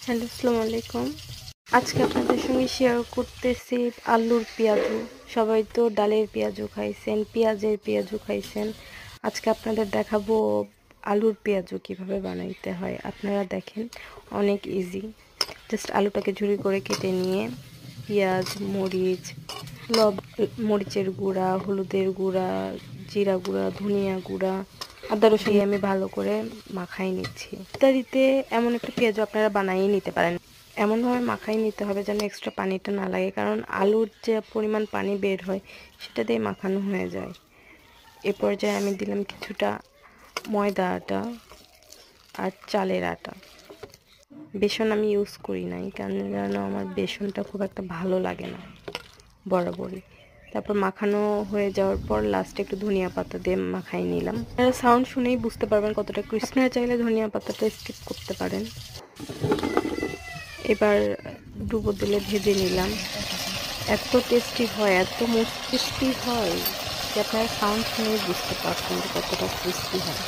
Hello, আসসালামু আলাইকুম। আজকে আপনাদের সঙ্গে শেয়ার করতেছি আলুর পেঁয়াজু। সবাই তো ডালের পেঁয়াজু খাইছেন, পেঁয়াজের পেঁয়াজু খাইছেন। আজকে আপনাদের দেখাবো আলুর পেঁয়াজু কিভাবে বানাইতে হয়। আপনারা দেখেন, অনেক ইজি। জাস্ট আলুটাকে ঝুরি করে কেটে নিয়ে পেঁয়াজ, মরিচ, মরিচের গুঁড়া, হলুদের গুঁড়া, জিরা গুঁড়া, ধনিয়া গুঁড়া, আদা রসুন দিয়ে আমি ভালো করে মাখাই নিচ্ছি। ইত্যাদিতে এমন একটা পেঁয়াজু আপনারা বানিয়ে নিতে পারেন। এমনভাবে মাখাই নিতে হবে যেন এক্সট্রা পানিটা না লাগে, কারণ আলুর যে পরিমাণ পানি বের হয় সেটা দিয়ে মাখানো হয়ে যায়। এ পর্যায়ে আমি দিলাম কিছুটা ময়দা আটা আর চালের আটা। বেসন আমি ইউজ করি নাই, কারণ আমার বেসনটা খুব একটা ভালো লাগে না বরাবরই। তারপর মাখানো হয়ে যাওয়ার পর লাস্টে একটু ধনিয়া পাতা দিয়ে মাখাই নিলাম। আপনারা সাউন্ড শুনেই বুঝতে পারবেন কতটা ক্রিস্পি। আপনারা চাইলে ধনিয়া পাতাটা স্কিপ করতে পারেন। এবার ডুবো তেলে ভেজে নিলাম। এত টেস্টি হয়, এত মোস্ট ক্রিস্পি হয় যে আপনারা সাউন্ড শুনেই বুঝতে পারছেন যে কতটা ক্রিস্পি হয়।